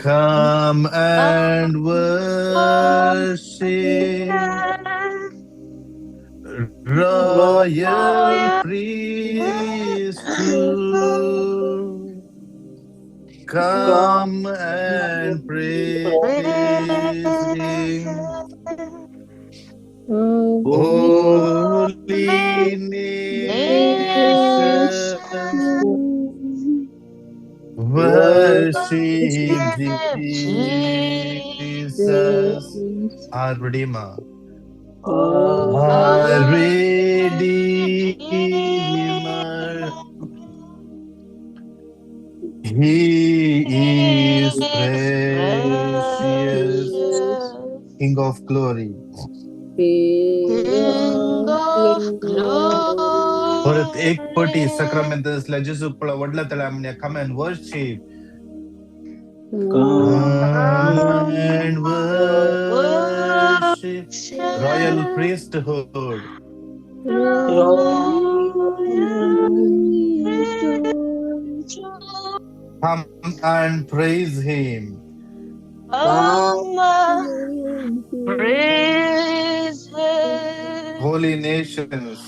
Come and worship, royal priesthood. Come and praise Him, holy nations. Worship Jesus, our Redeemer, our Redeemer. He is precious, King of glory. परत एक पटी सक्रमेंट असल्या जेजू पळा वडला त्याला म्हणजे come and worship. Come and worship, royal priesthood. Come and praise Him. Praise Him. Holy nations.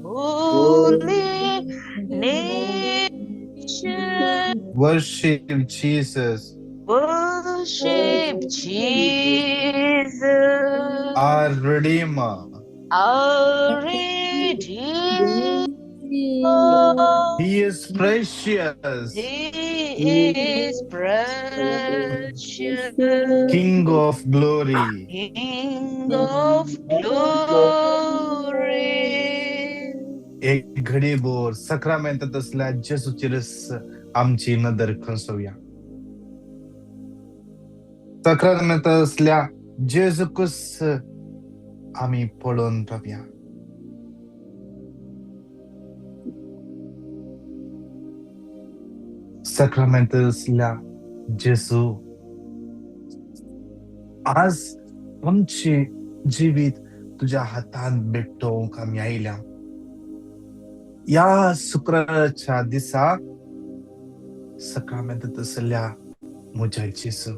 Holy nation. Worship Jesus. Worship Jesus. Our Redeemer. Our Redeemer. He is precious. He is precious. King of glory. King of glory. एक घडीभर सक्रमेंटात असल्या जेजूची रस आमची नदर खंसोवया. सक्रमेंटात असल्या जेजूकुस आम्ही पळून रावया. सक्रमेंटात असल्या जेजू आज आमचे जीवित तुझ्या हातान भेटोवंक आमी आयल्या. या शुक्राच्या दिसा सक्रमेंटात असल्या म्हज्या जेजू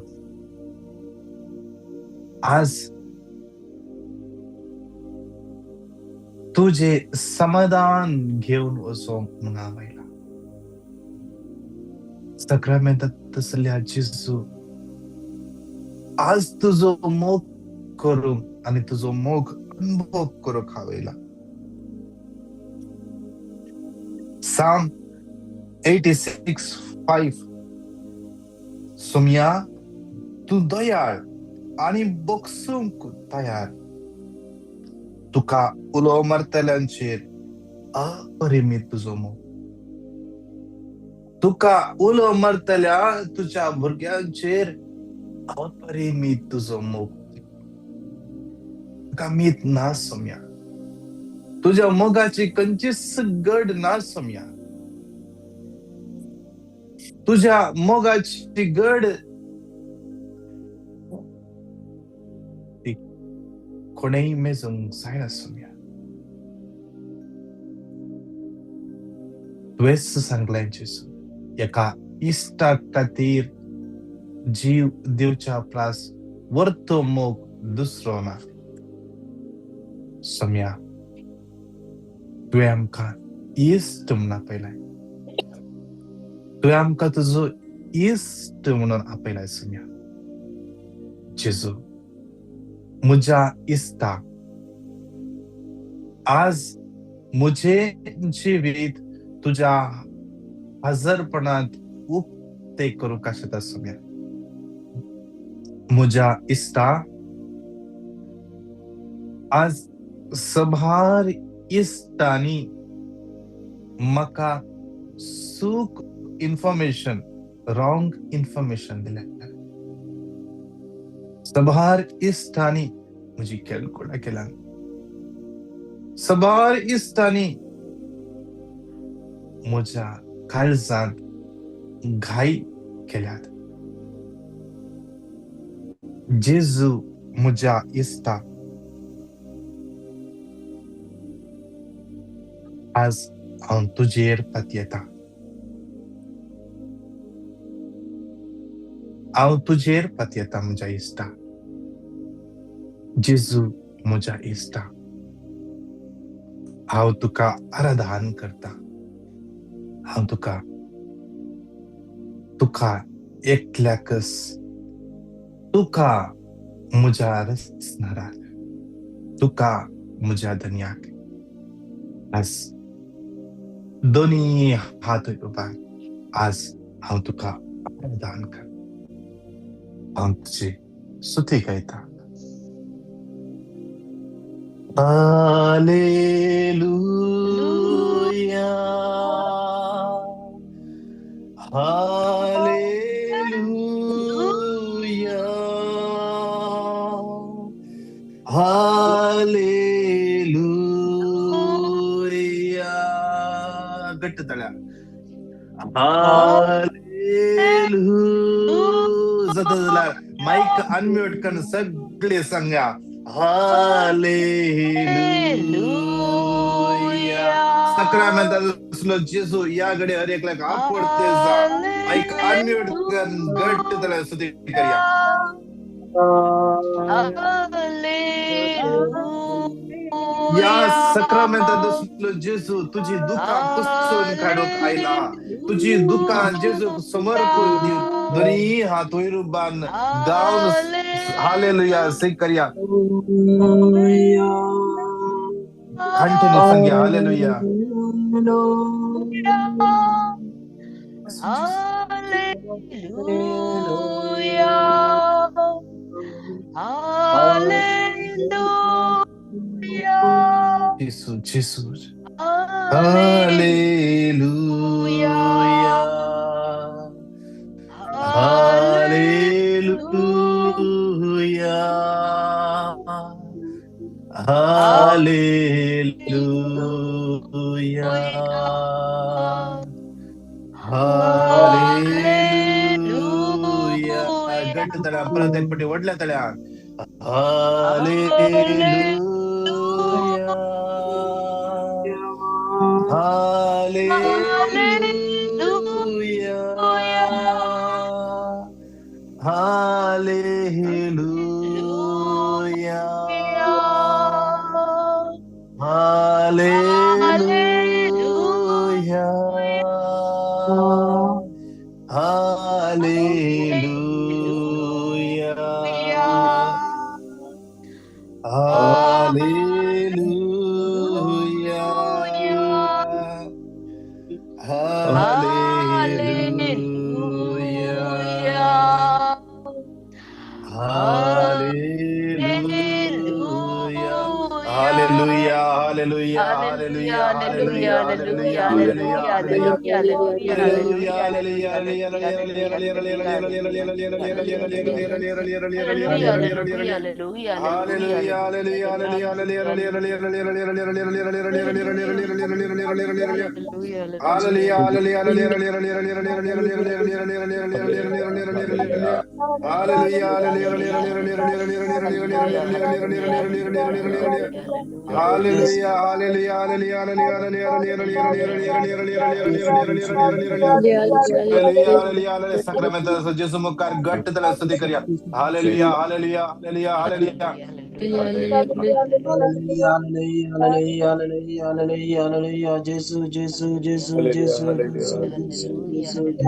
आज तुझे समाधान घेऊन वचोंक म्हूण हांव आयला. सक्रमेंटात असल्या जेजू आज तुझो मोग करूंक आनी तुझो मोग अनुभव करूंक हांव आयला. Psalm 86:5 सोम्या तू दयाळ आणि बोगसूंक तयार. तुका उलो मारतल्यांचेर अपरिमीत तुजो मोग. तुका उलो मारतल्या तुझ्या भुरग्यांचेर अपरिमीत तुजो मोग. तुका मीत ना सोम्या. तुझ्या मोगाची खंयचीच गड ना सोम्या. तुझ्या मोगाची गड ती कोणेय मेजूंक जायना सोम्या. तुवेंच सांगलें जेजू एका इश्टा खातीर जीव दिवच्या प्रास वर्तो मोग दुसरो ना. सोम्या तुवें आमकां इश्ट म्हणून आपयलाय. तुवें आमकां तुजो इश्ट म्हणून आपयलाय सोम्या. जेजू म्हज्या इश्टा आज म्हजे जिवीत तुझ्या हजरपणांत उक्ते करूंक आशेता सोम्या. म्हज्या इश्टा आज सभार इश्टांनी म्हाका चूक इन्फॉर्मेशन रॉंग इन्फॉर्मेशन दिल्या. सभार इश्टांनी म्हजी केलकुलां केल्या. सभार इश्टांनी म्हज्या काळजांत घाई केल्यात. जेजू म्हज्या इश्टा आज हांव तुजेर पातयेता. हांव तुजेर पातयेता म्हज्या इश्टा. जेजू म्हज्या इश्टा, हांव तुका आराधन करता. हांव तुका एकल्याकच तुका म्हज्या रचणाराक, तुका म्हज्या धन्याक आज दोनी हात उबार आज हांव तुका आराधन करता. हांव तुजी स्तुती गायता. Hallelujah, hallelujah, hallelujah. गट्ट तळ्या. हालेलुया. जाता जाल्यार माईक अनम्यूट करून सगळे सांगा. हालेलुया. सक्रामेंताचो जेजू या घडी हर एकल्याक आपडते जा. माईक अनम्यूट करून गट्ट तळ्या स्तुती करया. या सक्रामेंताचो जेजू तुझी दुकां पुसून काडूक आयला. तुझी दुकां जेजू समर्पण दिवन दोनी हात वयर उबारून गावन हालेलुया सही करया. कंटिन्यू सांगया हालेलुया. जेजू जेजू हालेलुया, हालेलुया, हालेलुया, हालेलुया. गट्ट तळ्या परत एक पटी वडल्या तळ्या. Hallelujah, hallelujah, hallelujah, hallelujah, hallelujah, hallelujah, hallelujah, hallelujah, hallelujah, hallelujah, hallelujah, hallelujah, hallelujah, Sacramento Jesu मुखार घट्ट तळ्या स्तुती करया. Hallelujah, hallelujah, hallelujah, hallelujah.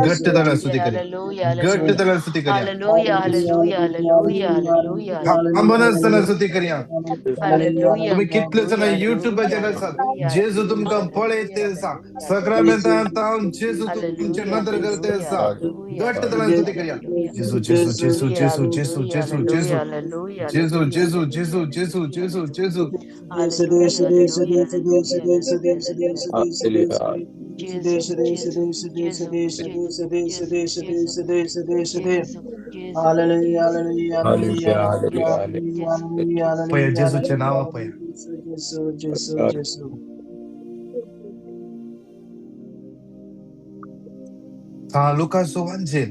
घट्ट तळ्या स्तुती करया. घट्ट तळ्या स्तुती करया. थांबून स्तुती करया. तुम्ही कितले जण युट्यूबाचेर आसात, जेजू तुमकां पळयते आसा. सक्रामेंतांत हांव जेजू तुमचे नदर करते आसा. घट्ट तळ्या स्तुती करया. जेजू जेजू जेजू जेजू जेजू जेजू जेजू जेजू जेजू जेजू जेजू जेजू जेजू. पया जेजूचे नाव पया. लुकाचो वांजेल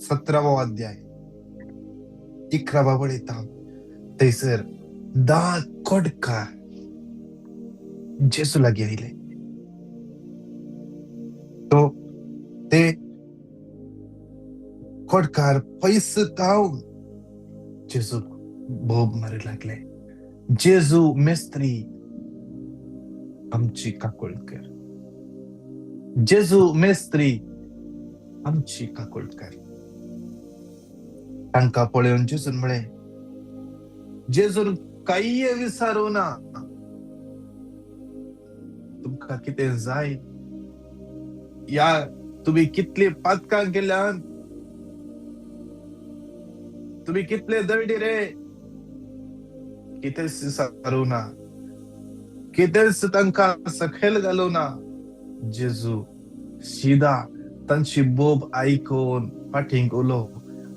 17वा अध्याय 11वा बळयता. थंयसर 10 कोडकार जेजू लागीं आयले. ते कोडकार पैस जावन जेजू बोब मारू लागले. जेजू मेस्त्री आमची काकूळ कर. जेजू मेस्त्री आमची काकूळ कर. तांका पळोवन जेजून म्हळे, जेजून काही विचारू ना, तुमका कितें जाय, या तुम्ही कितली पातकां केल्यात, तुम्ही कितले दळडी रे, कितेंच विचारू ना, कितेंच तांका सकयल घालू ना. जेजू सीधा तांची बोब आयकून फाटींक उलो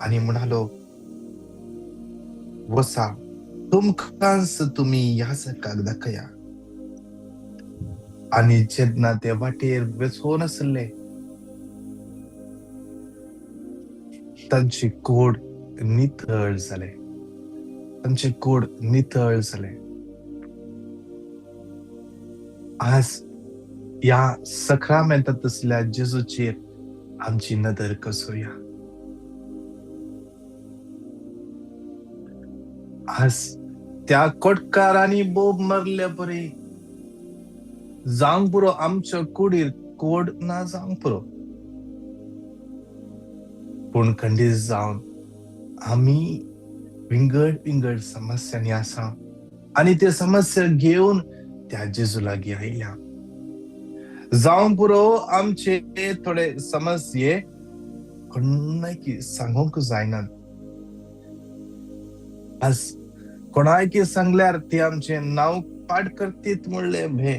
आणि म्हणालो, वसा, तुमकांच तुम्ही ह्या सकाक दाखया. आणि जेन्ना ते वाटेर वेचून आसले, तांची कूड नितळ जाले. तांचे कूड नितळ जाले. आज या सख्रामेंतांत असल्या जेजूचेर आमची नदर कसुया. आज त्या कोडकारांनी बोब मारल्या परी जावंक पुरो आमच्या कुडीर कोड ना जावंक पुरो, पूण खंडीत जावन आम्ही विंगड विंगड समस्यांनी आसा आणि ते समस्या घेऊन त्या जेजू लागीं आयल्या. जावंक पुरो आमचे थोडे समस्ये कोणाकी सांगूंक जायना. आज कोणाकी सांगल्यार ते आमचे नाव पाड करतीत म्हणले भे.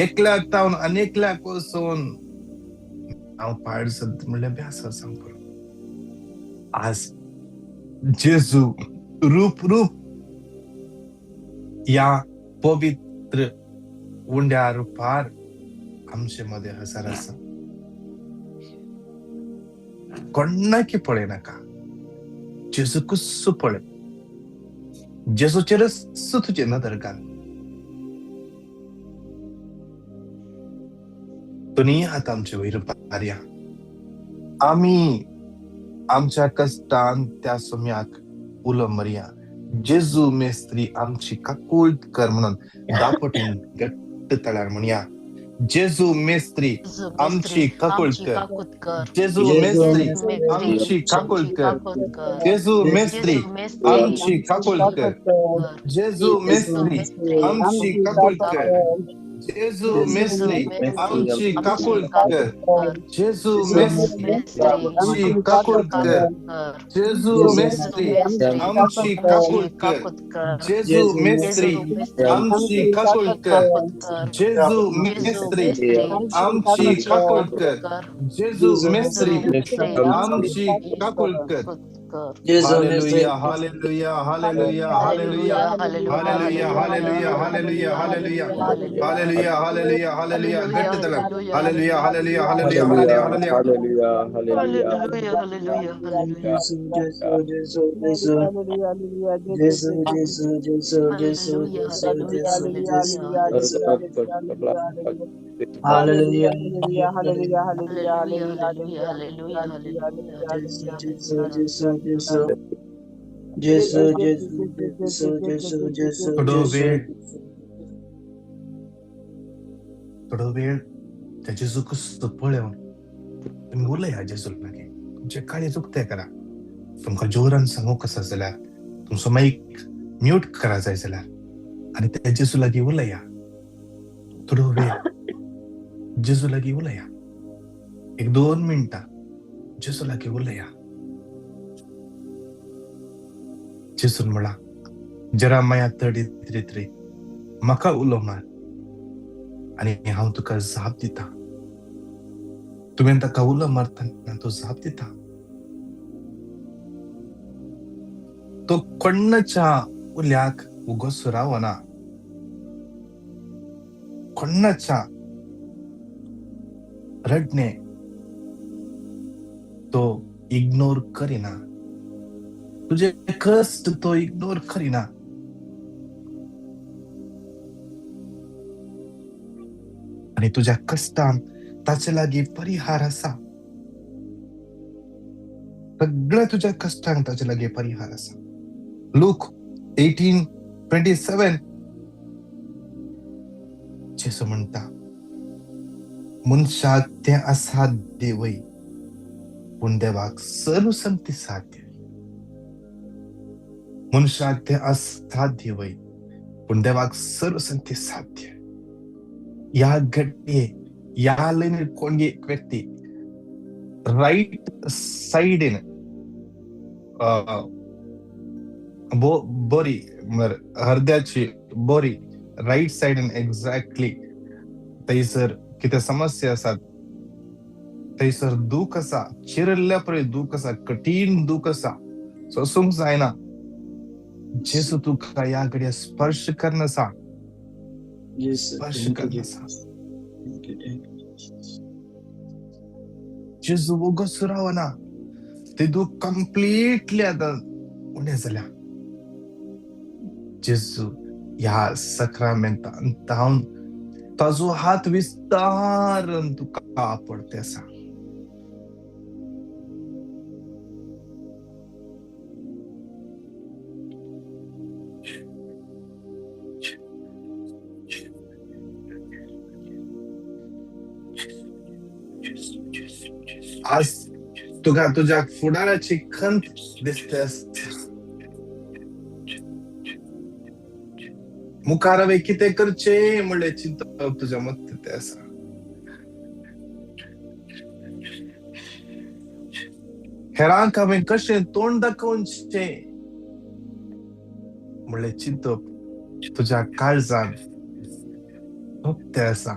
एकल्याक तावन अनेकल्याक वचून नाव पाड जात म्हणले भे असं सांग पुरो. आज जेजू रूप या पवित्र उंड्या रूपार आमचे मध्ये हजर आसा. कोणाकी पळे नाका, जेजू कुस्सू पळे. जेजूचेरच तुझे नदर घाल. तुनी आहात आमचे वयर पार्या. आम्ही आमच्या कष्टान त्या सुम्याक उलो मरया. जेजू मेस्त्री आमची काकूळ कर म्हणून दापोटीन घट्ट तळ्यार म्हणया. जेजू मेस्त्री आमची काकूळ कर. जेजू मेस्त्री आमची काकूळ कर. जेजू मेस्त्री आमची काकूळ कर. जेजू मेस्त्री आमची काकूळ कर. जेजू मेस्त्री आमची काकूळ कर. जेजू मेस्त्री आमची काकूळ कर. जेजू मेस्त्री आमची काकूळ कर. जेजू मेस्त्री आमची काकूळ कर. जेजू मेस्त्री आमची काकूळ कर. जेजू मेस्त्री आमची काकूळ कर. Hallelujah hallelujah hallelujah hallelujah hallelujah hallelujah hallelujah hallelujah hallelujah hallelujah hallelujah घट्ट तळा. Hallelujah hallelujah hallelujah hallelujah hallelujah hallelujah थोडो वेळ त्या जेजू कुस्स पळोवन तुम्ही उलया जेजू लागीं. तुमचे काळी चुकते करा. तुमकां जोरान सांगूंक आसा जाल्यार तुमचो माईक म्यूट करा जाय जाल्यार आनी त्या जेजू लागीं उलया. थोडो वेळ जेजू लागीं उलया. 1-2 मिनटां जेजू लागीं उलया. जेजून म्हणला, जेरेमिया 33:3 म्हाका उलो मार आणि हांव तुका जाप दिता. तुवें ताका उलो मारतना तो जाप दिता. तो कोणाच्या उल्याक उगोस रावना. कोणाच्या रडणे तो इग्नोर करिना. तुझे कष्ट तो इग्नोर करिना. आणि तुझ्या कष्टान ताचे लागीं परिहार आसा. सगळ्या तुझ्या कष्टांक ताचे लगे परिहार असा. लूक 18:27 जेसू म्हणटा मनशाक तें असाध्य वय पूण देवाक सर्व संगती साध्य. मनशाक तें असाध्य वय पूण देवाक सर्व संगती साध्य. या घटये या लायनीर कोणगी एक व्यक्ती राईट सायडीन बरी हृदयाची बरी राईट सायडीन एक्झॅक्टली थंयसर कितें समस्या आसात, थंयसर दूख आसा, चिरल्ल्या पळय दूख आसा, कठीण दूख आसा, सोसूंक जायना. जेसू तुका ह्या घडये स्पर्श करनासा, स्पर्श करनासा. जेजू वोगोस रावना, ते दूख कंप्लीटली आतां उणें जाल्या. जेजू ह्या सक्रामेंतान तावन ताजो हात विस्तारून तुका आपडते आसा. आज तुका तुझ्या फुडाराची खंत दिसते आसता. मुखार हांवें कितें करचें म्हणलें चिंतप तुज्या मत्त तें आसा. हेरांक हांवें कशें तोंड दाखोवचें म्हणलें चिंतप तुज्या काळजान फक्त तें आसा.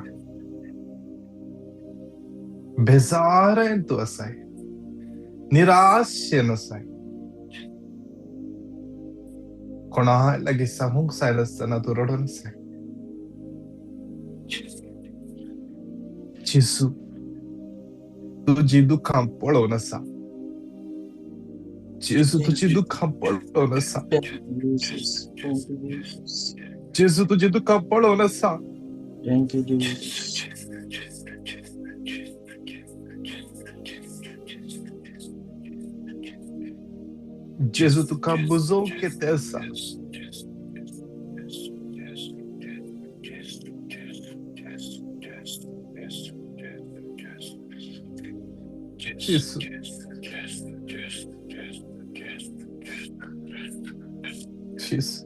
बेजारेन तूं आसाय, निराशेन आसाय. कोणाय लागीं सांगूंक जायनासतना तूं रडून आसाय. जेजू तुजी दुखां पळोवन आसा. जेजू तुजी दुखां पळोवन आसा. जेजू तुजी दुखां पळोवन आसा. जेजू तुका बुजोवंक येते आसा. जेजू जेजू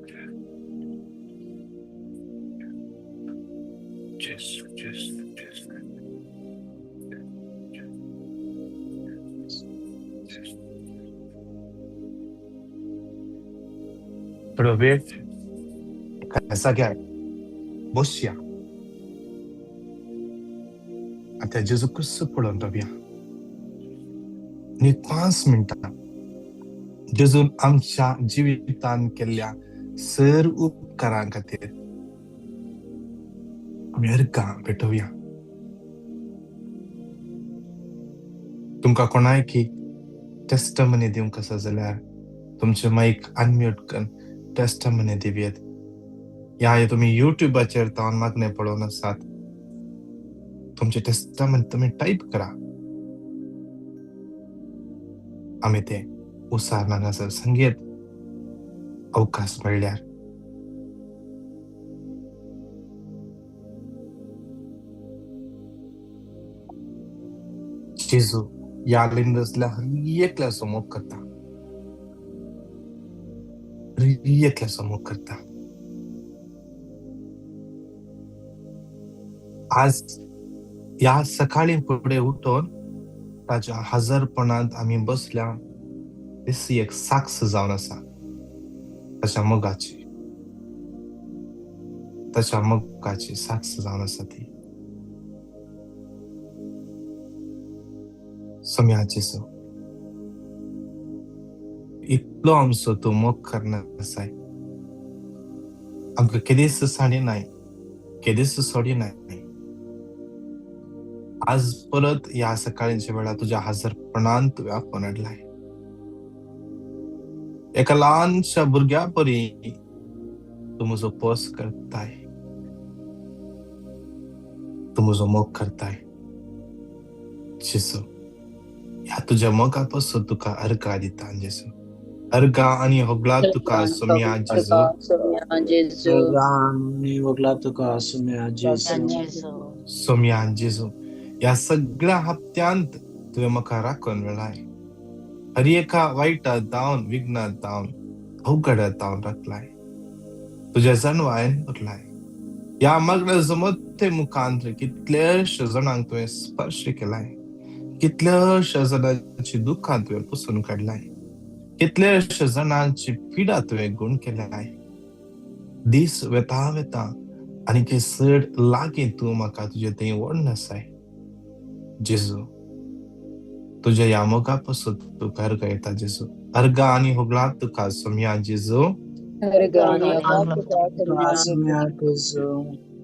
थोडा वेळ कसा घ्या, बसूया. आता जेजू कसं पळोवन रावया. नी 5 मिनिटां जेजून आमच्या जिवितान केल्ल्या सर्व उपकारां खातीर आमी अर्गां पेटोवया. तुमकां कोणायकी टेस्टमनी दिवंक आसा जाल्यार तुमचे माईक अनम्यूट करून टेस्टमनी दिवयात. या तुम्ही युट्यूबाचेर तावन मागणे पळोवन आसात, तुमचे टेस्टमनी तुम्ही टाईप करा. आमी ते उसारणांक आसा संगीत अवकाश मेळ्ळ्यार जेजू या लिंडसल्या एकल्या समोर करता. एकल्या समोर करता. आज या सकाळी पुढे उठून ताच्या हजरपणात आम्ही बसल्या ती एक साक्ष जावन आसा ताच्या मोगाची साक्ष जावन आसा ती. सोम्या जेजू इतलो आमचो तूं मोग करणार आसाय. आमकां केदीस साडी नाय, केदीस सोडी नाय. आज परत या सकाळीच्या वेळा तुझ्या हजरपणान तुवें आपोवन हाडलाय. एका ल्हानशा भुरग्या परी तूं म्हजो पोस करताय, तूं म्हजो मोग करताय. जेजू ह्या तुझ्या मोगापासून तुका अर्घा दिता जेजू. अर्घा आणि होगला तुका सोम्या जेजू. सोम्या जेजू. या सगळ्या हप्त्यांत तुवें म्हाका राखून वेळाय. हर एका वाईटात जावन विघ्नात जावन अवघडात जावन राखलाय. तुझ्या जणवायन उरलाय. या मागण्या जमते मुखांतर कितलेशे जाणांक तुवें स्पर्श केलाय. कितल्याशा जणांची दुःखां तुवें पुसून काडलाय. कितल्याशा जणांची पिडा तुवें गुण केलाय. दीस वेता वेता आनी ते चड लागीं तूं म्हाका तुजे थंय व्हडून आसाय. जेजू तुझ्या ह्या मोगापासून तुका अर्घा येता जेजू. अर्घा आनी होगला तुका सोम्या जेजू.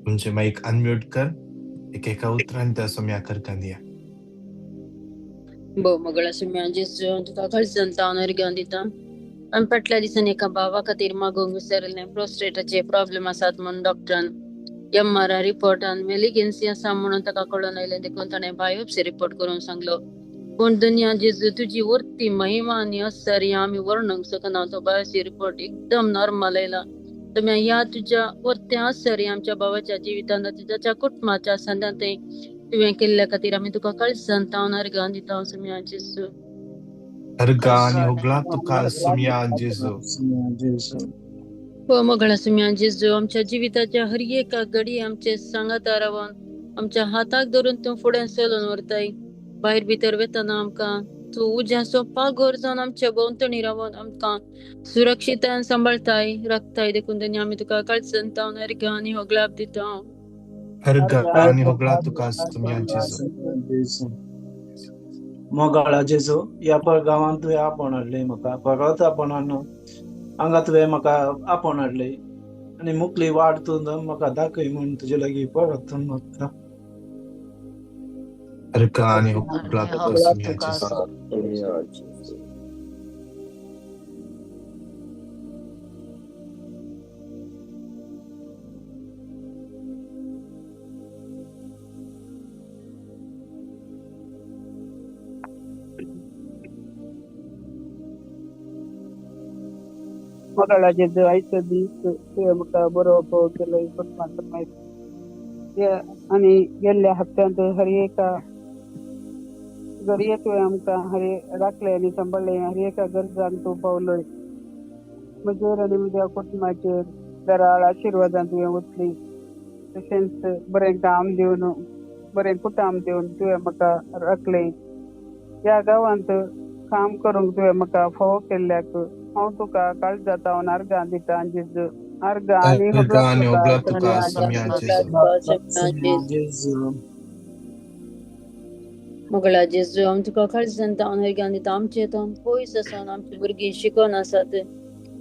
तुमचे माईक अनम्यूट कर. एका उतरान त्या सोम्याक अर्घा दिया. मगळा सोम्या जेजू तुका खळसंत हांव अर्घा दिता. आमी फाटल्या दिसांनी एका भावा खातीर मागोवंक विसरलें. प्रोस्टेटाचे प्रॉब्लेम आसात म्हणून डॉक्टरान MRI रिपोर्टान मेलिगन्सी आसा म्हणून ताका कळून आयलें. देखून ताणें बायोप्सी रिपोर्ट करून सांगलो. पूण दुनिया जेजू तुजी वरती महिमा आनी आसर हें आमी वर्णूंक शकना. तो बायोप्सी रिपोर्ट एकदम नॉर्मल आयला. तुम्ही ह्या तुझ्या वरती आसर हें आमच्या भावाच्या जिवितांत तुझ्या कुटुंबाच्या संदांत तुवें केल्ल्या खातीर आमी तुका कळसंत हांव अर्घा दिता सोम्या जेजू. अर्घा आनी होगला तुका सोम्या जेजू. मगळा सोम्या जेजू आमच्या जिविताच्या हर एका घडी आमचे सांगाता रावन आमच्या हाताक धरून तूं फुडें चलून व्हरताय. भायर भितर वेतना आमकां तूं उज्याचो पागोर जावन आमच्या भोंवतणी रावन आमकां सुरक्षितान सांबाळताय राखताय. देखून तेणी आमी तुका कळसंत हांव अर्घा आनी होगला दिता. अर्घा आनी होगला तुका सोम्या जेजू. मोगाळा जेजू या गांवांत तुवें आपोवन हाडले म्हाका. परत आपोवनान हांगा तुवें म्हाका आपोवन हाडले आनी मुखली वाट तूं म्हाका दाखय म्हूण तुजे लागीं परत मागता. अर्घा आनी होगला तुका सोम्या जेजू. मोगाळा जेजू आयचो दीस तुवें म्हाका बरो पळोव केलो. कुटुंबाचो मागीर आनी गेल्ल्या हप्त्यांत हर एका घडये तुवें आमकां राखलें आनी सांबाळलें. हर एका गरजांक तूं पावलोय. म्हजेर आनी म्हज्या कुटुंबाचेर दराळ आशिर्वादां तुवें ओतली. तशेंच बरें काम दिवन बरें कुटाम दिवन तुवें म्हाका राखलें. ह्या गांवांत काम करूंक तुवें म्हाका फावो केल्ल्याक हांव तुका काळजांत हांव अर्घा दिता जेजू. अर्घा आनी होगला तुका सोम्या जेजू. मोगळा जेजू आमी तुका कळसंत हांव अर्घा दिता. आमचे हितून पयस आसात आमची भुरगीं शिकोन आसात.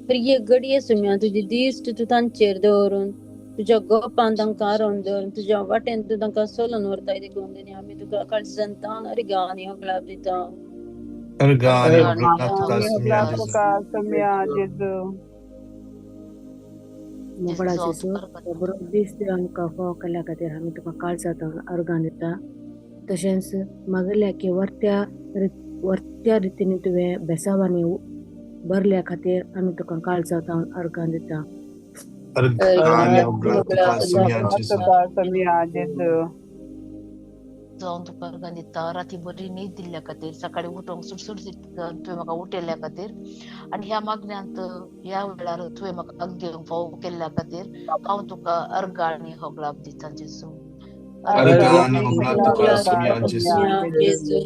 हर एक घडये सोम्या तुजी दिश्ट तूं तांचेर दवरून तुज्या गोपान तांकां आरोवन दवरून तुज्या वाटेन तूं तांकां चलोवन व्हरताय. देखून तेणी आमी तुका कळसंत हांव अर्घा आनी होगला दिता. अर्घा आनी होगला तुका सोम्या जेजू. मोगळा जेजू बरो दीस तुवें आमकां फावो केल्ल्या खातीर आमी तुका काळजांत अर्घा दिता. तशेंच मागल्या की वर्त्या रितीन तुवें बेसावांनी भरल्या खातीर आमी तुका काळजांत अर्घा दिता. अर्घा आनी होगला तुका सोम्या जेजू. जाऊन तुका अर्घा दिता. राती बरी न्हीद दिल्ल्या खातीर, सकाळी उठोंक सुटसुटीत तुवें म्हाका उठयल्ल्या खातीर आनी ह्या मागण्यांत ह्या वेळार तुवें म्हाका घेवंक फावो केल्ल्या खातीर हांव तुका अर्घा आनी होगला दिता जेजू. अर्घा आनी होगला तुका सोम्या जेजू.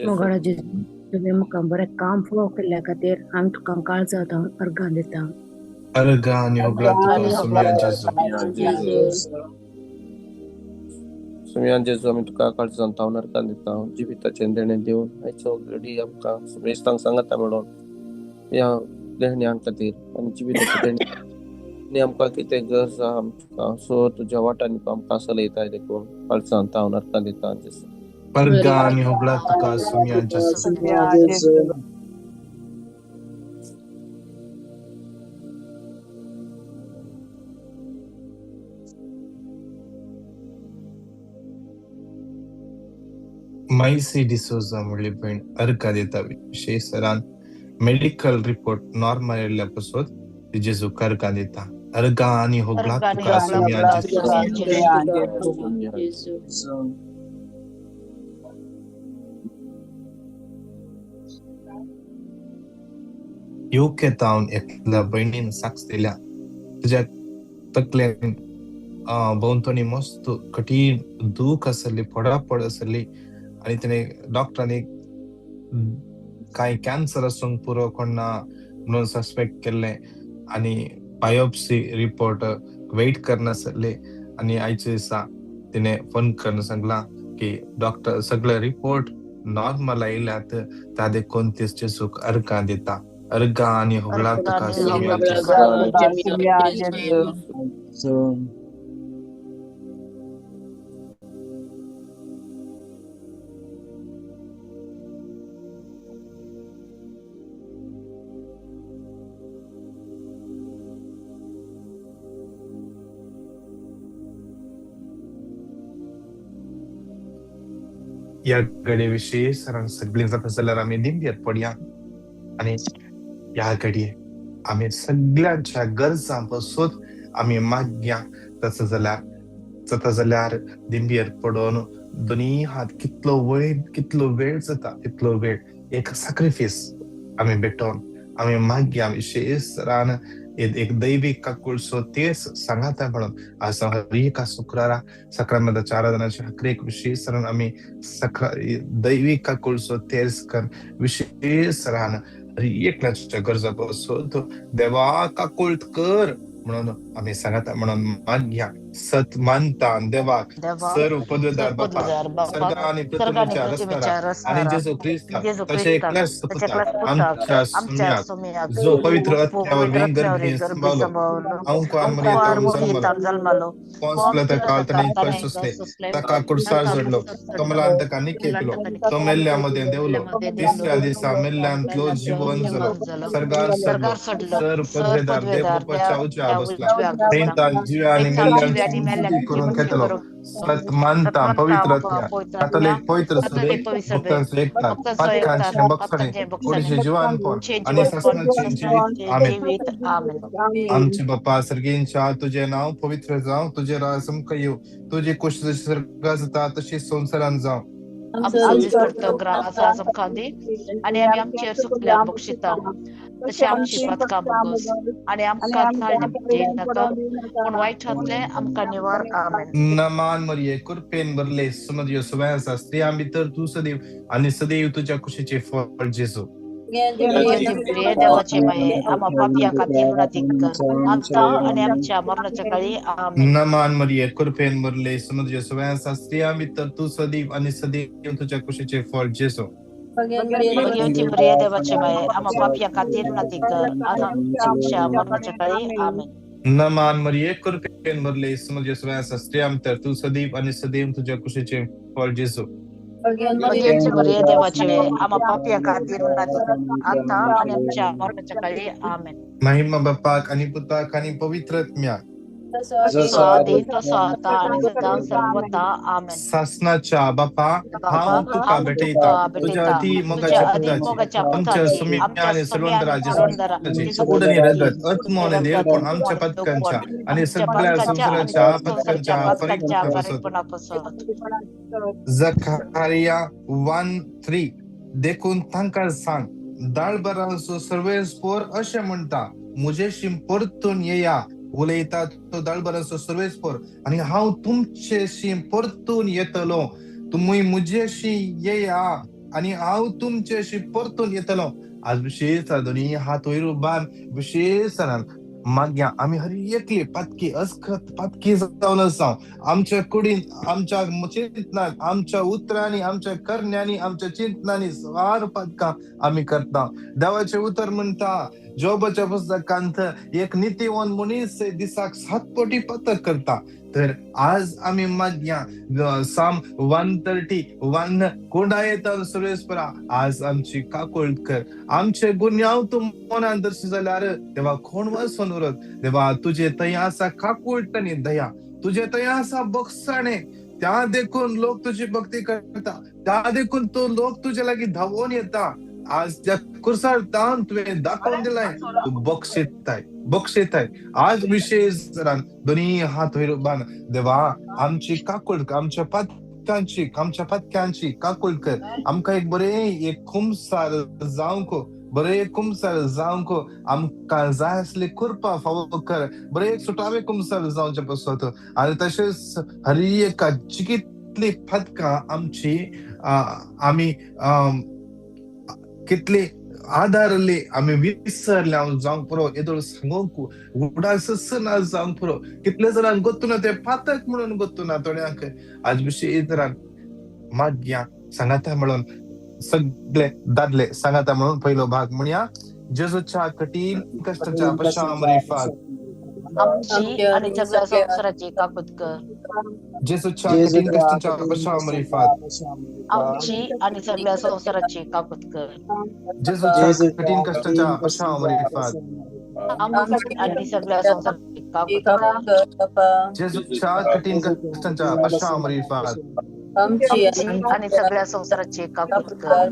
मोगळा जेजू तुवें म्हाका बरें काम फावो केल्ल्या खातीर आमी तुका काळजांत अर्घा दिता. अर्घा आनी होगला तुका सोम्या जेजू. सोम्या जेजू आमी तुका काळजांत हांव अर्घा दिता. जिविताचें देणें दिवन आयचो घडी आमकां मेस्तांक सांगाता मेळोन ह्या देणऱ्यां खातीर आनी जिविताचें देणें आमकां कितें गरज आहा आमकां सो तुज्या वाटांनी तूं आमकां चलयताय. देखून काळजांत हांव अर्घा दिता जेजू. अर्घा आनी होगला तुका सोम्या जेजू. माईसी डिसोजा म्हणली बहीण अर्का देता विशेष सरान मेडिकल रिपोर्ट नॉर्मल येयल्यापासून जेजू कर्का दिता अर्गा आनी होगला तुका सोम्यांचे योग्य तावन एकल्या बहिणीन साक्ष दिल्या तुझ्या तकलेन भोंवतणी मस्त कठीण दूख आसली पडापड आसली आणि तिने डॉक्टरांनी काय कॅन्सर असून पुरो कोणा म्हणून सस्पेक्ट केले आणि बायोप्सी रिपोर्ट वेट करण्यासले आणि आयचे दिसा तिने फोन करून सांगला की डॉक्टर सगळे रिपोर्ट नॉर्मल आयल्यात तादे कोणतेच सुख अर्का दिता अर्गा आणि होगला तुका या घडीविषयी सरांनी सगळी जाता जाल्यार आम्ही दिंड्यात पडया आणि या घडये आम्ही सगळ्यांच्या गरजा बसोत आम्ही मागया तसं जाल्यार दिंड्यार पडून दोन्ही हात कितलो वेळ जाता तितलो वेळ एक सॅक्रिफाइस आम्ही भेटून आम्ही मागया विशेष सरान एक दैविक काकुळसो तेच सांगाता म्हणून आज हरी एका शुक्रारा सक्रामध्ये आराधनाच्या हकरेक विशेष सरान आम्ही दैविक काकुळसो तेच कर विशेष सरान एकल्याच्या गरजा बसोत देवा काकुळत कर म्हणून आम्ही सांगता म्हणून मागया सत मानता देवा सर्व पदवीदार बापा स्वर्ग आणि पृथ्वीच्या रचणारा आणि जेजू ख्रिस्त तसे एकल्याच आमच्या सुम्यात जो पवित्र अत्यावर विंगर्भी संभावलो अंकुआर जन्मालो कॉन्सप्लता काळतणी परसुसले तका कुडसार जडलो कमलांतकांनी केपलो तो मेल्ल्यामध्ये देवलो तिसऱ्या दिवसा मेल्ल्यांतलो जीवन जलो सरगार सडलो सर्व पदवीदार देवबापाच्या उजव्या बसला प्रेमतान जीव्या आणि मेल्ल्यांत करून घेतलो सत मानता पवित्र कातोलिक पवित्र सभे भक्तांचे एकता पातकांचे बक्षणे कोणीचे जीवानपण आणि ससनाचे जीवित आमेन आमचे बाप्पा सर्गींच्या तुझे नाव पवित्र जाव तुझे राज येऊ तुझे कुश स्वर्गात जाता तशी संसारात जाव आणि आम्ही आमचे सुखल्या बक्षिता तशी आमची पदका बघूस आणि आमका पण वाईट हातले आमका निवार आमेन नमान मरिये कृपेन भरले सुमदियो सुवासा स्त्री आम्ही तर तू सदैव आणि सदैव तुझ्या कुशीचे फळ जेजू देवाचे माये आम्हा पापिया खातीर विनंती कर आता आणि आमच्या मरणाच्या काळी आमेन नमान मरिये कृपेन भरले सुमदियो सुवासा स्त्री आम्ही तर तू सदैव आणि सदैव तुझ्या कुशीचे फळ जेजू देवाचे माये आम्हा पापिया खातीर विनंती कर आता आमच्या मरणाच्या काळी आमेन नमान मरिये कृपेन भरले सुमदियो सुवासा स्त्री आम्ही तर तू सदैव आणि सदैव तुझ्या कुशीचे फळ जेजू देवाचे आम्हा पापिया खातीर विनंती कर आता आणि आमच्या मरणाच्या काळी आमेन महिमा बापाक आणि पुताक आणि पवित्र आत्म्याक सासनाच्या बापा हांव तुका भेटयता तुझ्या अति मोगाच्या पुताची आमच्या सुम्या आणि सर्वंतराची उडणी रगत आत्मोने देवपण आमच्या पदकांच्या आणि सगळ्या संसाराच्या पदकांच्या परिपूर्णापासून जकारिया 1:3 देखून तांकां सांग दाळबरांचो सर्वेस्पोर अशें म्हणटा मुजेशी परतून येया उलयता तो दाळबरांचो सर्वेस्पोर आणि हांव तुमचेशी परतून येतलो तुम्ही मुजेशी येया आणि हांव तुमचेशी परतून येतलो आज विशेष दोन्ही हात वयर उबार विशेष मागया आम्ही हर एकली पातकी अस्खत पातकी जावन आसा आमच्या कुडीन आमच्या चिंतनाक आमच्या उतरांनी आमच्या करण्यांनी आमच्या चिंतनांनी स्वार पातका आम्ही करता देवाचे उतर म्हणता जोबाच्या पुस्तकांत एक नीतिवान मनीस दिसाक 7 कोटी पतक करता तर आज आम्ही मागया साम 131 कोंडा येता सुरेशपरा आज आमची काकोळट कर आमचे गुन्यांव तू मनान दर्शी जाल्यार देवा कोण वचून उरत देवा तुझे तय आसा काकोळटणी दया तुझे तय आसा बक्षणे त्या देखून लोक तुझी भक्ती करतात, त्या देखून तो लोक तुझ्या लागी धावून येतात. आज त्या कुर्सार ताण तुवे दाखवून दिलाय, तू बक्षीत आहे. आज विशेष जरा दोन्ही हात वयर उभारून देवा आमची काकुळक आमच्या पत्क्यांची काकुळ कर. आमका एक बरे एक खुमसार जावंक, बरे खुमसार जावंक आमका जाय असले कृपा फावो कर. बरे एक सुटावे खुमसार जावच्या पासत आणि तसेच हरी एका चिकितली पदकां आमची आम्ही कितले आधारले आम्ही विसरले जावंक पुरो येदोळ सांगोंक उडास ना जावंक पुरो. कितले जणांक गोत्तू ना ते पातक म्हणून गोत्तू ना थोड्यांक. आज विशेष तरान माग्या सांगाता म्हणून सगळे दादले सांगाता म्हणून पहिलो भाग म्हणूया. जेजूच्या कठीण कष्टाच्या पश्चामरीफात आमची आणि सगळ्या संसाराची काकूत कर. जेजूच्या कठीण कष्टाच्या पश्चामरीफात आमची आणि सगळ्या संसाराची काकूत कर. जेजूच्या कठीण कष्टाच्या पश्चामरीफात आमची आणि सगळ्या संसाराची काकूत कर. जेजूच्या कठीण कष्टाच्या पश्चामरीफात आमची आणि सगळ्या संसाराची काकूत कर.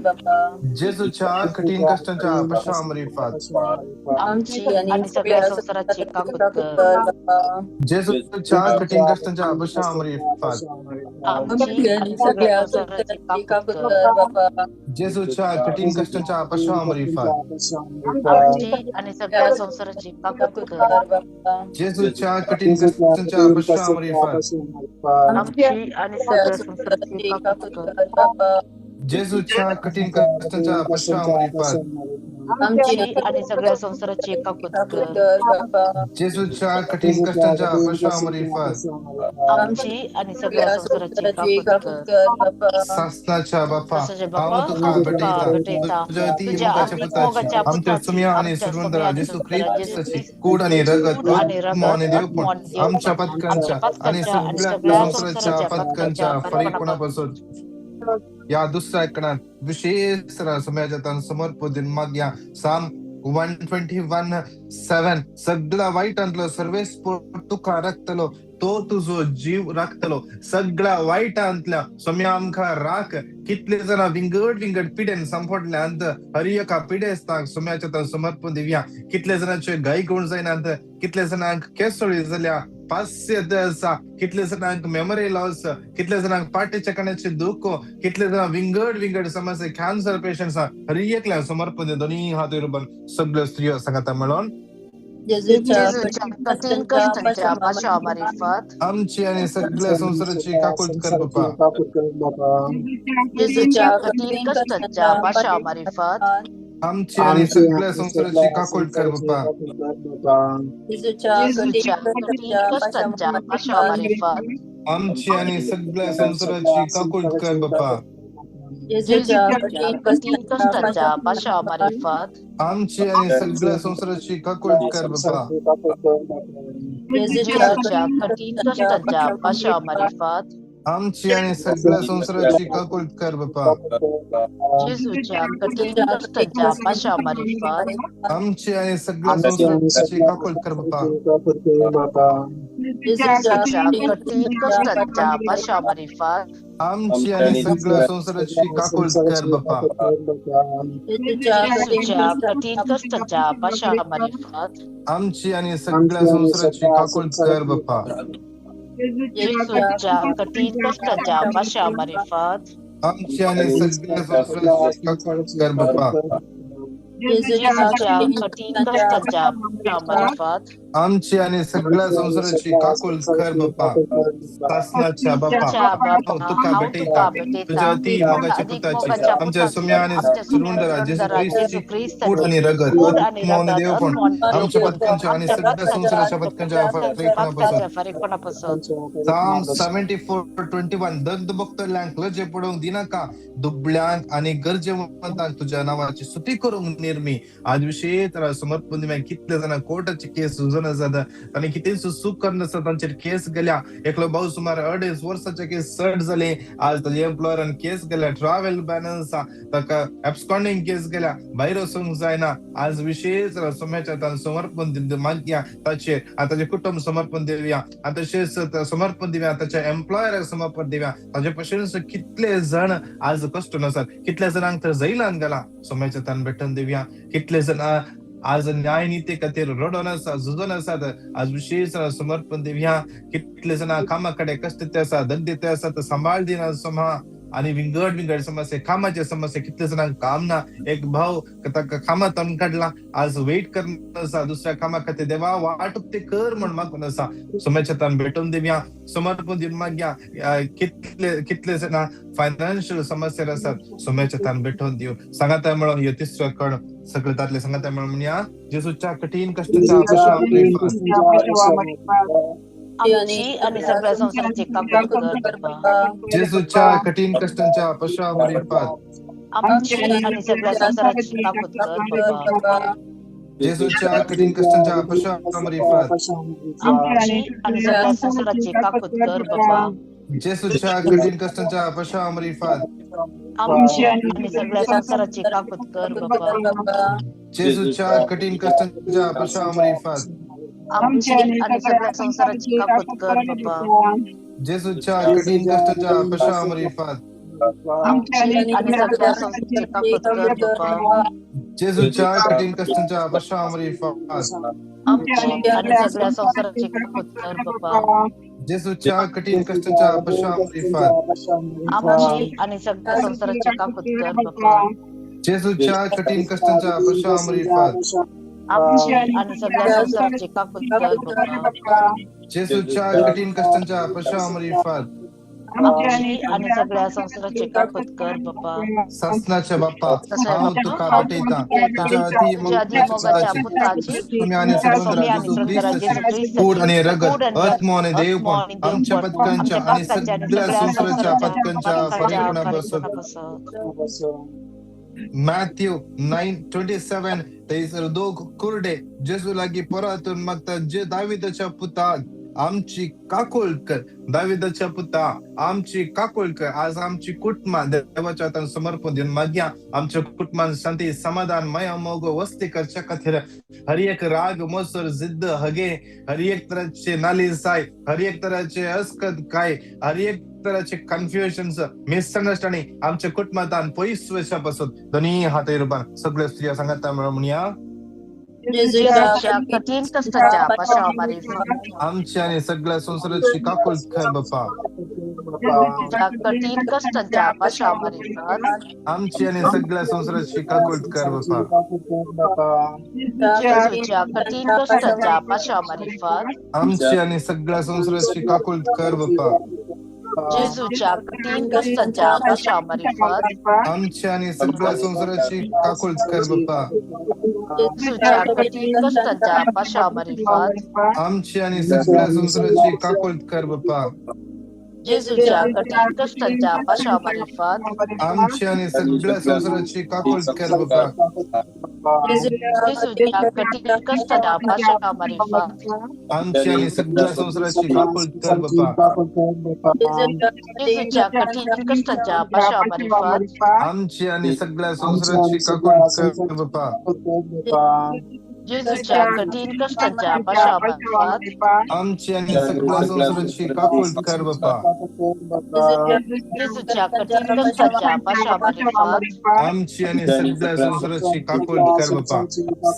जेजूच्या कठीण कष्टाच्या पश्चामरीफात आमची आणि सगळ्या संसाराची काकूत कर. जेजूच्या कठीण कष्टाच्या पश्चामरीफात आमची आणि सगळ्या संसाराची काकूत कर. जेजूच्या कठीण कष्टाच्या पश्चामरीफात आमची आणि सगळ्या संसाराची काकूत कर. जेजूच्या कठीण कष्टाच्या पश्चामरीफात आमची आणि सगळ्या संसाराची काकूत कर. जेजूच्या कठीण कष्टाच्या पश्चामरीफात आमची आणि सगळ्या संसाराची काकूत कर. जेजूच्या कठीण कष्टाच्या पश्चामरीफात आमची आणि सगळ्या संसाराची काकूत कर. सासनाच्या बापा तसंच हांव बापा तुका तुका भेटयता भेटयता तुझ्या ती तुझ्या मोगाच्या अति पुताची मोगाच्या आमच्या पुताची सुम्या आणि आमच्या सुरवंदरा सुम्या जेसू सुरवंदरा ख्रिस्ताची जेसू कूड आणि रगत कूड आणि रगत आणि देवपण आणि आमच्या देवपण पत्कांच्या आमच्या आणि पत्कांच्या आणि सगळ्या सगळ्या संसाराच्या संसाराच्या पत्कांच्या पत्कांच्या फरीकपणापासून या दुसऱ्या कणात विशेष समाजात समर्पित मग या साम 121:7 सगळा वाईटांतलो सर्वेस तुका राखतलो, तो तुझो जीव राखतलो. सगळ्या वाईटांतल्या सोम्या आमका राख. कितले जण विंगड पिड्यान संपडल्यांत हरी एका पिडेस्ताक सोम्याच्या समर्पण दिवया. कितले जणांचे गाय कोण जायनात, कितले जणांक केसोळी जाल्या, पास्य कितले जणांक मेमरी लॉस, कितले जणांक पाठीच्या कण्याचे दुःख, कितले जण विंगड समस्या कॅन्सर पेशंट्स हरी एकल्या समर्पण दोन्ही हात वयर सगळ्या स्त्रियो सांगता मिळून जेजूच्या कठीण कष्टाच्या पश्चामरीफात आमची आणि सगळ्या संसाराची काकूट कर बापा. जेजूच्या कठीण कष्टाच्या पश्चामरीफात आमची आणि सगळ्या संसाराची काकूट कर बापा. जेजूच्या कठीण कष्टाच्या पश्चामरीफात आमची आणि सगळ्या संसाराची काकूट कर बापा. जेजूच्या कठीण कष्टाच्या पश्चामरीफात आमची आणि सगळ्या संसाराची काकूट कर बापा. जेजूच्या कठीण कष्टाच्या पश्चामरीफात आमची आणि सगळ्या संसाराची काकूट कर बापा. जेजूच्या कठीण कष्टाच्या पश्चामरीफात आमची आणि सगळ्या संसाराची काकूट कर बापा. जेजूच्या कठीण कष्टाच्या पश्चामरीफात आमची आणि सगळ्या संसाराची काकूट कर बापा. जेजूच्या कठीण कष्टाच्या पश्चामरीफात आमची आणि सगळ्या संसाराची काकूट कर बापा. जेजूच्या कठीण कष्टाच्या पश्चामरीफात आमची आणि सगळ्या संसाराची काकूट कर बापा. जेजूच्या कठीण कष्टाच्या पश्चामरीफात आमची आणि सगळ्या संसाराची काकूट कर बापा. सासनाच्या बापा तुका भेटयता तुझ्या ती मोगाच्या पुताची आमच्या सुम्या आणि सुरवंदरा जेसू ख्रिस्ताची कूड आणि रगत आत्मा आणि देवपण आमच्या पत्कांच्या आणि सगळ्या संसाराच्या पत्कांच्या फरकपणापासून साम 74:21 दगदबगतल्यांक लजे पडोवंक दिनाका, दुबळ्यांक आणि गरजेवंतांक तुझ्या नावाची स्तुती करूंक निर्मी. आज विशेष समर्पण दिव्यांक कितले जाणां कोर्टाची केस नसत आणि किती सुख नसत तांचेर केस गेल्या एकलो भाऊ सुमार 2.5 वर्साचे केस सट जाले आज ताजे एम्प्लॉयरान केस गेल्या ट्रॅव्हल बॅन आसा ताका एब्सकॉन्डिंग केस गेल्या भायर वचूंक जायना आज विशेष सोम्याच्या तान समर्पण मागया ताचेर ताजे कुटुंब समर्पण दिवया आणि तशेंच समर्पण दिवया ताच्या एम्प्लॉयराक समर्पण दिवया ताजे पशेंस कितले जण आज कष्ट नसत कितले जणांक तर जैलान गेला सोम्याच्या तान भेटून दिवया कितले जण आज न्याय नीती खातीर रडोन आसा झुजोन आसात आज विशेष समर्पण दिवया कितले जण कामाकडे कष्ट ते आसा दगदे ते आसात सांभाळ दिना सोमा आणि विंगड समस्या कामाचे समस्या कितले जणांक काम ना एक भाऊ ताका कामातून काढला आज वेट करन आसा दुसऱ्या कामा खातीर देवा वाटप ते कर म्हण मागून आसा सोम्याच्या तान भेटून दिवया समर्पण दिवन मागया कितले जण फायनान्शियल समस्या आसात सोम्याच्या तान भेटून दिव सांगाता म्हणून ह्यो तिसरो कण सगळे तातले सांगाता म्हणून म्हणया जेजूच्या कठीण कष्टाच्या आमची आणि सगळ्या संसाराची काकूट कर बाबा. जेजूच्या कठीण कष्टांच्या पश्चातापात आमची आणि सगळ्या संसाराची काकूट कर बाबा. जेजूच्या कठीण कष्टांच्या पश्चातापात आमची आणि सगळ्या संसाराची काकूट कर बाबा. जेजूच्या कठीण कष्टांच्या पश्चातापात आमची आणि सगळ्या संसाराची काकूट कर बाबा. जेजूच्या कठीण कष्टांच्या पश्चातापात आमची आणि सगळ्या संसाराची काकूट कर बाबा. जेजूच्या कठीण कष्टांच्या पश्चातापात आमची आणि सगळ्या संसाराची काकूट कर बाबा. जेजूच्या कठीण कष्टांच्या पश्चातापात आमची आणि सगळ्या संसाराची काकूट कर बाबा. जेजूच्या कठीण कष्टांच्या पश्चातापात आमची आणि सगळ्या संसाराची काकूट कर बाबा. जेजूच्या कठीण कष्टांच्या पश्चातापात आमची आणि सगळ्या संसाराची काकूट कर बाबा. जेजूच्या कठीण कष्टांच्या पश्चातापात आमची आणि सगळ्या संसाराची काकूट कर बाबा. सासनाच्या बाप्पा हांव तुका भेटयता तुझ्या अति मोगाच्या पुत्राची तुम्ही आणि सर्वंतरा जेजू ख्रिस्त कूड आणि रगत आत्मा आणि देवपण आमच्या पदकांच्या आणि सगळ्या संसाराच्या पदकांच्या परिपूर्णापासून मॅथ्यू 9:27 थंयसर दोग कुरडे जेजू लागी परतून मागता जे दाविदाच्या पुता आमची काकोळ कर दाविदाच्या पुता आमची काकोळ कर आज आमची कुटुंबा देवाच्या हातान समर्पण दिवन मागया आमच्या कुटुंबान शांती समाधान माया मोग वस्ती करच्या खातीर हर एक राग मोसर जिद्द हगे हर एक तराचे नालिसाय हर एक तराचे अस्कत काय हर एक तराचे कन्फ्युजन मिसअंडरस्टँडिंग आमच्या कुटुंबात पयस वचपासून दोन्ही हात रुपान सगळे स्त्रिया सांगता म्हणूया जेजूच्या कठीण कष्टाच्या पश्चातापात आमच्या आणि सगळ्या संसाराची काकोळ कर बाप्पा. कठीण कष्टाच्या पश्चातापात आमची आणि सगळ्या संसाराची काकोळ कर बाप्पा. जेजूच्या कठीण कष्टाच्या पश्चातापात आमची आणि सगळ्या संसाराची काकोळ कर बाप्पा. जेजूच्या कठीण कष्टाच्या पश्चातापात आमची आणि सगळ्या संसाराची काकोळ कर बाप्पा. जेजूच्या कठीण कष्टाच्या पश्चातापात आमची आणि सगळ्या संसाराची काकोळ कर बाप्पा. जेजूच्या कठीण कष्टाच्या पश्चातापात आमची आणि सगळ्या संसाराची काकोळ कर बाप्पा. जेजूच्या कठीण कष्टाच्या पश्चातापात आमची आणि सगळ्या संसाराची काकोळ कर बाप्पा. जेजूच्या कठीण कष्टाच्या पश्चातापात आमची आणि सगळ्या संसाराची काकोळ कर बाप्पा. जेजूच्या कठीण कष्टाच्या पश्चातापात आमची आणि सगळ्या संसाराची काकोळ कर बाप्पा. जेजूच्या कठीण कष्टाच्या पश्चातापात आमची आणि सगळ्या संसाराची काकोळ कर बाप्पा.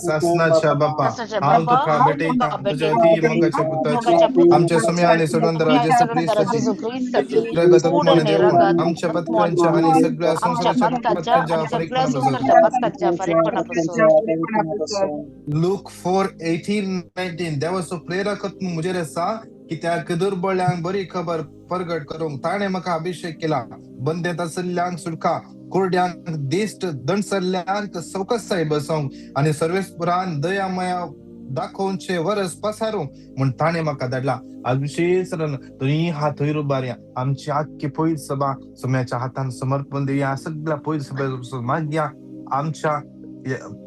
सासनाच्या बाप्पा हांव तुका भेटयता तुझ्या अति मोगाच्या पुत्राची आमच्या समय आणि सर्वंतरा जेजू ख्रिस्ताची रगत आत्मा आणि देवपण आमच्या पदकांच्या आणि सगळ्या संसाराच्या पदकांच्या फरकपणापासून लूक 4:18-19 देवाचो प्रेरक मुजेर आसा की त्या दुर्बळ्यांक बरी खबर प्रगट करूंक ताणे म्हाका अभिषेक केला बंदेत आसल्ल्यांक सुटका कोरड्यांक दिश्ट दणसरल्यांक सवकसाय बसोवंक आणि सर्वेस्पुरान दया माया दाखोवचे वरस पसारूंक म्हण ताणे म्हाका धाडला. आज विशेष दोन्ही हात वयर उबारया आमची आख्खी पयस सभा सोम्याच्या हातान समर्पण दिवया सगळ्या पयस सभेपासून मागया आमच्या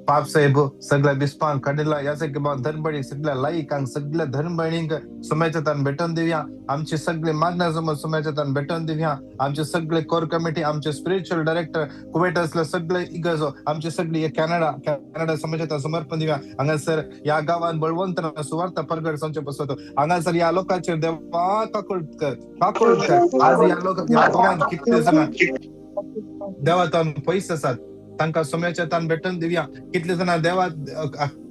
पाप साहेब सगळ्या बिस्पान काढला याचे किंवा धनबळी सगळ्या लाईकांक सगळ्या धनबळींक सोम्याच्या तान भेटून देऊया. आमचे सगळे मागण्या जमत सोम्याच्या तान भेटून देऊया. आमचे सगळे कोर कमिटी, आमचे स्पिरिच्युअल डायरेक्टर कुवेट असले सगळे इगर्जो, आमचे सगळे कॅनडा सोम्याच्या तान समर्पण देऊया. हांगासर या गावात बळवंतना सुवार्थ परगड संच बसवतो. हांगासर या लोकांचेर देवा काकुळकर आज या गोव्यात कितले जण देवातान पयस आसात तांकां सोम्याच्या तान भेटून दिवया. कितले जाणां देवा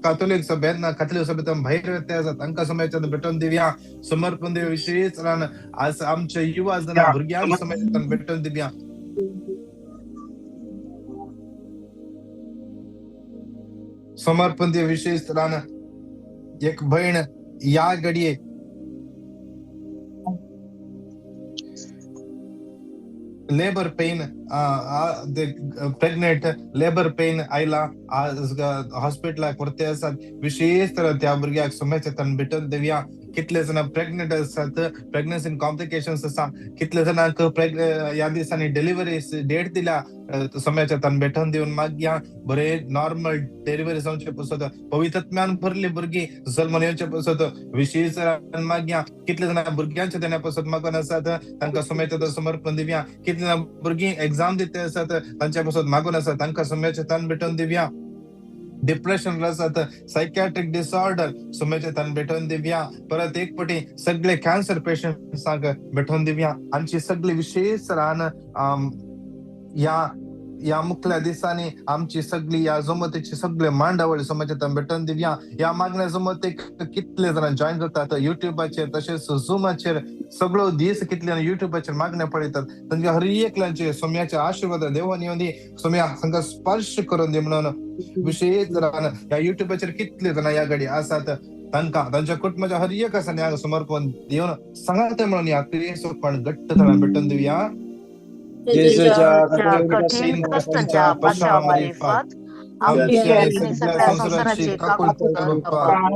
कातोलीक सभेन कातोलीक सभेतून भायर येते आसात तांकां सोम्याच्या तान भेटून दिवया. समर्पण देव विशेष आज आमच्या युवा जाणां भुरग्यांक सोम्याच्या तान भेटून दिवया. समर्पण देव विशेष एक भयण या घडये labour pain pregnant labour pain आयला हॉस्पिटलाक व्हरते आसात. विशेष तर त्या भुरग्याक सोम्याच्या तान भेटून दिवया. कितले जण प्रेग्नेंट आसात, प्रेग्नन्सीन कॉम्प्लिकेशन्स आसा, कितले जणांक या दिसांनी डिलिव्हरी डेट दिल्या सोम्याच्या तान भेटून दिवन मागया बरे नॉर्मल डिलिव्हरी जावचे पसत पवित्रत्म्यान भरली भुरगी जल्म येवचे पसत विशेष मागया. कितले जण भुरग्यांच्या देण्या पसत मागून आसात तांकां सोम्याच्या तान समर्पण दिवया. कितले जण भुरगीं एक्झाम दिते आसात तांच्या पसत मागून आसात तांकां सोम्याच्या तान भेटून दिवया. डिप्रेशन आसात, सायकॅट्रिक डिसऑर्डर सोम्याच्या तान भेटून दिवया. परत एक पटी सगळे कॅन्सर पेशंट्सांक भेटून दिवया. आमची सगळी विशेष या मुखल्या दिसांनी आमची सगळी या जमतीची सगळे मांडावळ सोम्याच्या तान भेटून दिवया. या मागण्या जमतीक कितले जण जॉईन करतात युट्यूबाचेर तशेंच झुमाचेर सगळो दीस कितले युट्यूबाचेर मागण्या पळयतात. तांच्या हर एकल्याचे सोम्याचे आशीर्वाद देवान येवन दी, सोम्या हांकां स्पर्श करून दी म्हणून विशेष जण या युट्यूबाचेर कितले जण या घडी आसात तांकां तांच्या कुटुंबाच्या हर एक आसा समर्पण देवन सांगात म्हणून या क्रियेसोपण घट्ट तळान भेटून दिवया. कठीण कष्टाच्या पाशामार्फत आमची आणि सगळ्या संसाराची काकूळ कर बाप्पा.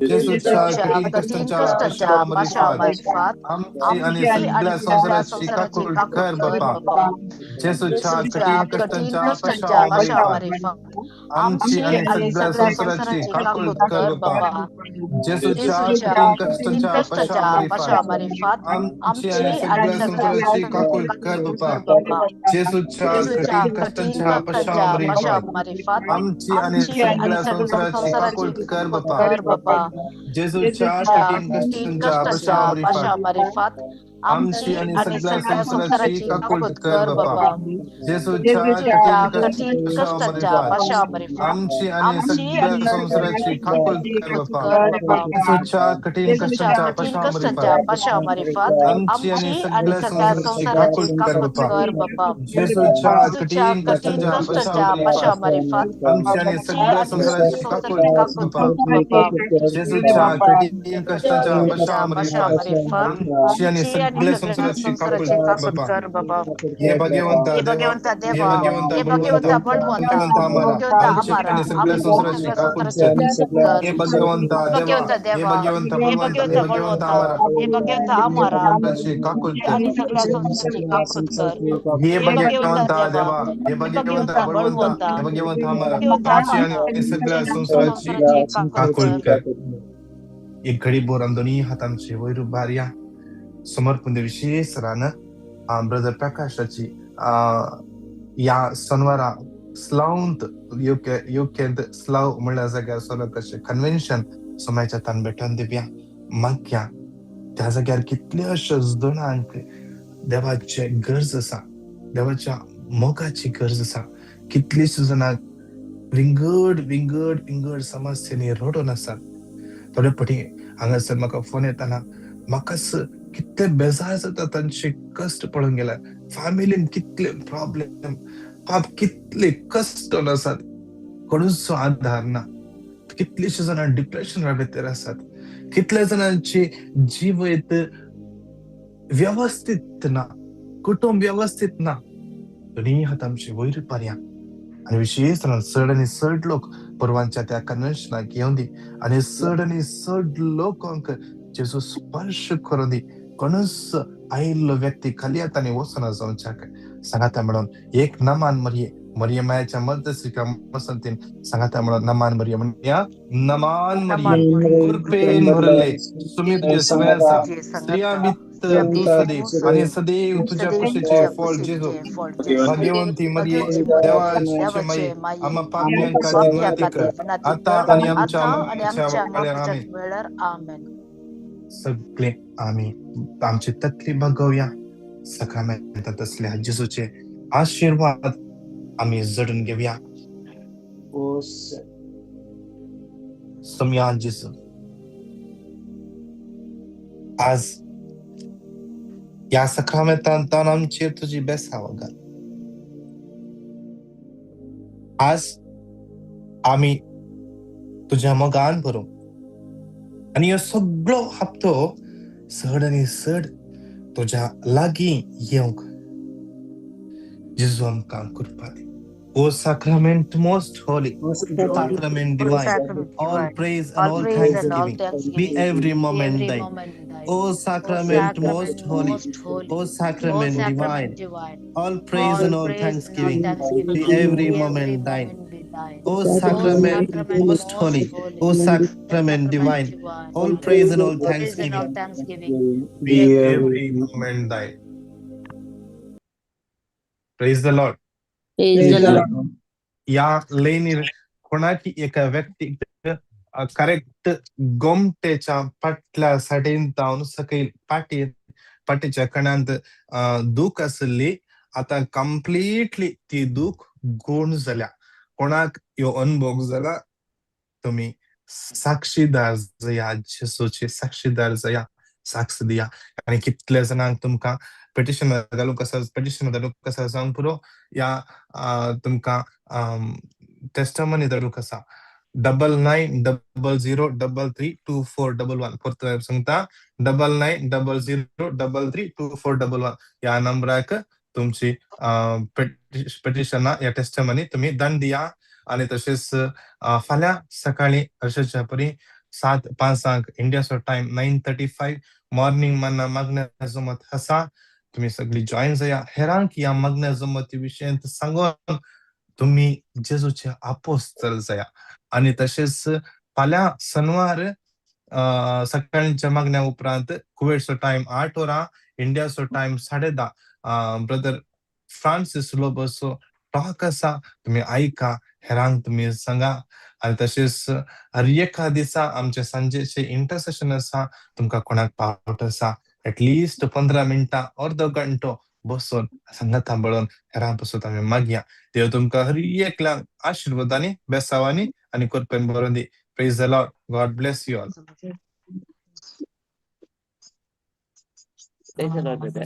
येशूच्या कठीण कष्टाच्या पाशामार्फत आमची आणि सगळ्या संसाराची काकूळ कर बाप्पा. येशूच्या कठीण कष्टाच्या पाशामार्फत आमची आणि सगळ्या संसाराची काकूळ कर बाप्पा. येशूच्या कठीण कष्टाच्या पाशामार्फत आमची आणि सगळ्या संसाराची काकूळ कर बाप्पा. येशूच्या कठीण कष्टाच्या पाशामार्फत आमची आणि सगळ्या संसाराची काकूळ कर बाप्पा. येशूच्या कठीण कष्टाच्या पाशामार्फत आमची आणि सगळ्या संसाराची काकूळ कर बाप्पा. येशूच्या कठीण कष्टाच्या पाशामार्फत आमची आणि सगळ्या संसाराची काकूळ कर बाप्पा. येशूच्या कठीण कष्टाच्या पाशामार्फत आमची आणि सगळ्या संसाराची काकूळ कर बाप्पा. येशूच्या कठीण कष्टाच्या पाशामार्फत आमची आणि सगळ्या संसाराची काकूळ कर बाप्पा. येशूच्या कठीण कष्टाच्या पाशामार्फत आमची आणि सगळ्या संसाराची काकूळ कर बाप्पा. हे भगवंता देवा, हे भगवंता बळवंता आम्हाला आमच्या सगळ्या संसाराची काकूळ कर. हे भगवंता देवा, हे भगवंता बळवंता हे भगवंता आम्हाला काकूळ कर आणि सगळ्या संसाराची काकूळ कर. हे भगवंता देवा, हे भगवंता बळवंता हे भगवंता आम्हाला आमच्या आणि सगळ्या संसाराची काकूळ कर. एक घडी बोरान दोन्ही हातांचे वैर भार्या समर्पण दे विशेष रान ब्रदर प्रकाशाची या शनिवारा स्लाउंत युकेंत स्लाव म्हणल्या जाग्यार सोलो कशे कन्व्हेन्शन सोम्याच्या तान भेटून दिवया. मागया त्या जाग्यार कितल्याश्याच जाणांक देवाचे गरज आसा, देवाच्या मोगाची गरज आसा. कितलींच जाणां विंगड विंगड विंगड समस्येनी रडून आसात. थोडे फाटी हांगासर म्हाका फोन येताना म्हाकाच कितले बेजार जाता तांचे कष्ट पळोवन गेल्यार. फॅमिलीन कितले प्रॉब्लेम, बाप कितले कष्ट आसात, कोणूच आधार ना. कितलींशीं जाणां डिप्रेशन भितर आसात. कितल्या जाणांचे जिवीत व्यवस्थित ना, कुटुंब व्यवस्थित ना. दोन्ही हातांची वैर पारया आणि विशेष चड आनी चड लोक परवांच्या त्या कन्व्हेन्शनाक येवन दी आणि चड आनी चड लोकांक जेजू स्पर्श करून दी. कोणूच आयिल्लो व्यक्ती खाली हातांनी वचना जावच्याक सांगाता म्हणून एक नामान मरिये मरियमाच्या मध्यस्थिका मसंतीन सांगता म्हणून नमान मरियम या नमान मरियम नमान मरियम कृपेन भरले तुम्ही तुझे सगळ्याचा स्त्रिया वित्त तू सदैव आणि सदैव तुझ्या कुशीचे फळ जेजू भाग्यवंती मध्ये देवाची माई आम्हा पाप्यांकाची विनंती कर आता आणि आमच्या मरणाच्या वेळेवर आमेन. सगळे आम्ही आमची तकली बघूया सकारात्मक असल्या जेजूचे आशीर्वाद आम्ही जडून घेऊया. सम्यान जेजू आज या सकारात्मक आमची तुझी बेसावं घाल. आज आम्ही तुझ्या मगान भरू आणि हे सगळो हप्तो सड आणि सड तुझ्या लागी येऊक जेजू आमकां कृपा दी. O sacrament most holy, sacrament divine, all praise and all thanksgiving be every moment thine. O sacrament most holy, O sacrament divine, all praise and all thanksgiving be every moment thine. O sacrament most holy, O sacrament divine, all praise and all thanksgiving be every moment thine. Praise the Lord. या लेनी कोणाची एका व्यक्ती correct गोमटेच्या पाटल्या साडीन जाऊन सकैल पाटीच्या कणांत दूख असली आता कम्प्लिटली ती दूख गुण झाल्या. कोणाक यो अनुभव झाला तुम्ही साक्षीदार जया जेसूचे साक्षीदार जया साक्ष दिया. आणि कितले जणांक तुमका पेटिशन घालूंक कसा सांग पुरो या तुमका टेस्टमनी धाडूंक आसा 9900332411 परत सांगता 9900332411 या नंबराक तुमची पेटिशना या टेस्टमनी तुम्ही धाडून दिया. आणि तसेच फाल्यां सकाळी अशाच्या परी 7:05 इंडियाचो टाइम 9:35 मॉर्निंग मन्ना मग्न जमत आसा. तुम्ही सगळी जॉईन जाया. हेरांक या मग्न जमती विशयी सांगून तुम्ही जेजूचे आपोस्तल जाया. आणि तसेच फाल्यां शनिवार सकाळच्या मागण्या उपरांत कुवेटचो टाइम 8 वरां इंडियाचो टाइम 10:30 ब्रदर फ्रांसिस लोबोसो टॉक आसा. तुम्ही ऐका हेरांक तुम्ही सांगा. आणि तसेच हर एका दिसा आमचे सांजेचे इंटरसेशन आसा. तुमका कोणाक पावट आसा एटलिस्ट 15 मिनिटां अर्दो घंटो बसून संगता बळून हेरां पासून आम्ही मागया. देव तुमका हर एकल्यांक आशीर्वादांनी बेसावांनी आणि कृपेन भरून दी. Praise the Lord. God bless you all. Praise the Lord, brother.